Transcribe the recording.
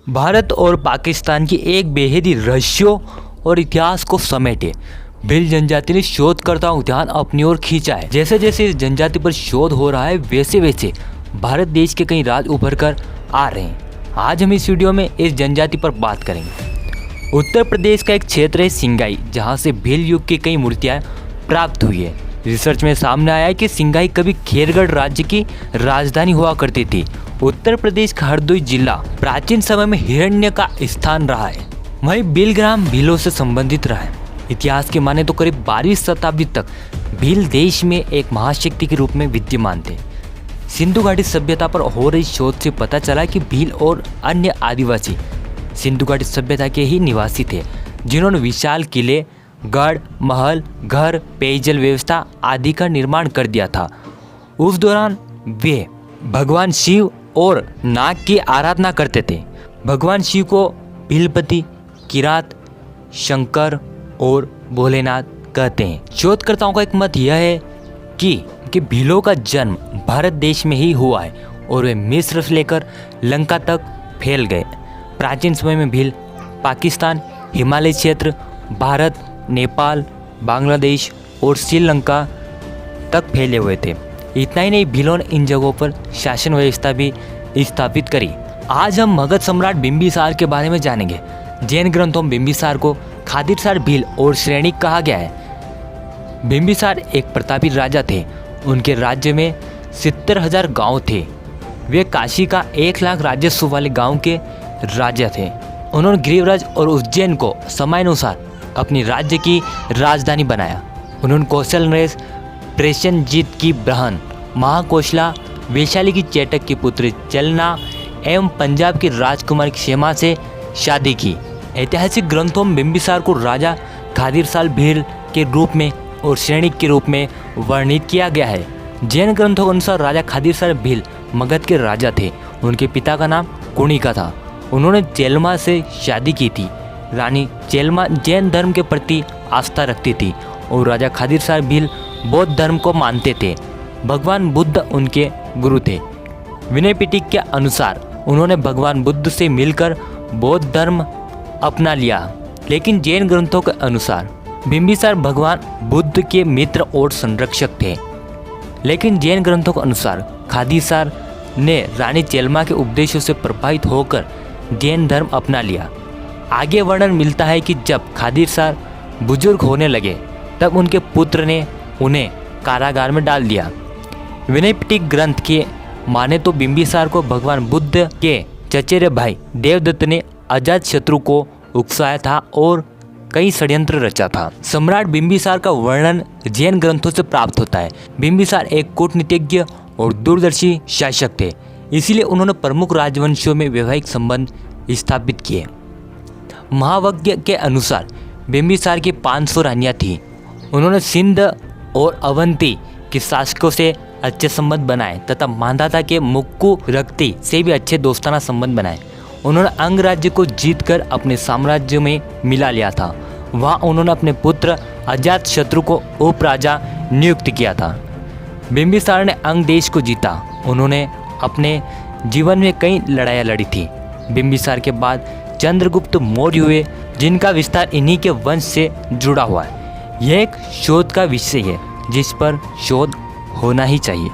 भारत और पाकिस्तान की एक बेहद ही रहस्यों और इतिहास को समेटे भील जनजाति ने शोधकर्ताओं ध्यान अपनी ओर खींचा है। जैसे जैसे इस जनजाति पर शोध हो रहा है वैसे वैसे भारत देश के कई राज उभर कर आ रहे हैं। आज हम इस वीडियो में इस जनजाति पर बात करेंगे। उत्तर प्रदेश का एक क्षेत्र है सिंगाई, जहां से भील युग की कई मूर्तियां प्राप्त हुई है। रिसर्च में सामने आया है कि सिंगाई कभी खेरगढ़ राज्य की राजधानी हुआ करती थी। उत्तर प्रदेश का हरदोई जिला प्राचीन समय में हिरण्य का स्थान रहा है। वहीं भील ग्राम भीलों से संबंधित रहा है। इतिहास के माने तो करीब 12वीं शताब्दी तक भील देश में एक महाशक्ति के रूप में विद्यमान थे। सिंधु घाटी सभ्यता पर हो रही शोध से पता चला कि भील और अन्य आदिवासी सिंधु घाटी सभ्यता के ही निवासी थे, जिन्होंने विशाल किले, गढ़, महल, घर, पेयजल व्यवस्था आदि का निर्माण कर दिया था। उस दौरान वे भगवान शिव और नाग की आराधना करते थे। भगवान शिव को भीलपति, किरात, शंकर और भोलेनाथ कहते हैं। शोधकर्ताओं का एक मत यह है कि भीलों का जन्म भारत देश में ही हुआ है और वे मिस्र से लेकर लंका तक फैल गए। प्राचीन समय में भील पाकिस्तान, हिमालय क्षेत्र, भारत, नेपाल, बांग्लादेश और श्रीलंका तक फैले हुए थे। इतना ही नहीं, भीलों ने इन जगहों पर शासन व्यवस्था भी स्थापित करी। आज हम मगध सम्राट बिंबिसार के बारे में जानेंगे। जैन ग्रंथों में बिंबिसार को खादिरसार भील और श्रेणी कहा गया है। बिंबिसार एक प्रतापी राजा थे। उनके राज्य में 70,000 गांव थे। वे काशी का 1 लाख राजस्व वाले गांव के राजा थे। उन्होंने गिरिराज और उज्जैन को समयानुसार अपनी राज्य की राजधानी बनाया। उन्होंने कौशल नरेश प्रेषणजीत की बहन महाकोशला, वैशाली की चेटक की पुत्री चलना एवं पंजाब की राजकुमारी क्षेमा से शादी की। ऐतिहासिक ग्रंथों में बिंबिसार को राजा खादिरसार भील के रूप में और श्रेणी के रूप में वर्णित किया गया है। जैन ग्रंथों के अनुसार राजा खादिरसार भील मगध के राजा थे। उनके पिता का नाम कुणिका था। उन्होंने चेलमा से शादी की थी। रानी चेलमा जैन धर्म के प्रति आस्था रखती थी और राजा खादिरसार भील बौद्ध धर्म को मानते थे। भगवान बुद्ध उनके गुरु थे। विनय पिटक के अनुसार उन्होंने भगवान बुद्ध से मिलकर बौद्ध धर्म अपना लिया, लेकिन जैन ग्रंथों के अनुसार बिंबिसार भगवान बुद्ध के मित्र और संरक्षक थे। लेकिन जैन ग्रंथों के अनुसार खादिरसार ने रानी चेलमा के उपदेशों से प्रभावित होकर जैन धर्म अपना लिया। आगे वर्णन मिलता है कि जब खादिरसार बुजुर्ग होने लगे तब उनके पुत्र ने उन्हें कारागार में डाल दिया। विनय पिटक ग्रंथ के माने तो बिंबिसार को भगवान बुद्ध के चचेरे भाई देवदत्त ने अजात शत्रु को उकसाया था और कई षड्यंत्र रचा था। सम्राट बिंबिसार का वर्णन जैन ग्रंथों से प्राप्त होता है। बिंबिसार एक कूटनीतिज्ञ और दूरदर्शी शासक थे, इसलिए उन्होंने प्रमुख राजवंशियों में वैवाहिक संबंध स्थापित किए। महावज्ञ के अनुसार बिंबिसार की 500 रानियां थीं। उन्होंने सिंध और अवंती के शासकों से अच्छे संबंध बनाए तथा मांधाता के मुक्कू रक्ति से भी अच्छे दोस्ताना संबंध बनाए। उन्होंने अंग राज्य को जीतकर अपने साम्राज्य में मिला लिया था। वहाँ उन्होंने अपने पुत्र अजात शत्रु को उपराजा नियुक्त किया था। बिंबिसार ने अंग देश को जीता। उन्होंने अपने जीवन में कई लड़ाइयाँ लड़ी थी। बिंबिसार के बाद चंद्रगुप्त मौर्य हुए, जिनका विस्तार इन्हीं के वंश से जुड़ा हुआ है। यह एक शोध का विषय है जिस पर शोध होना ही चाहिए।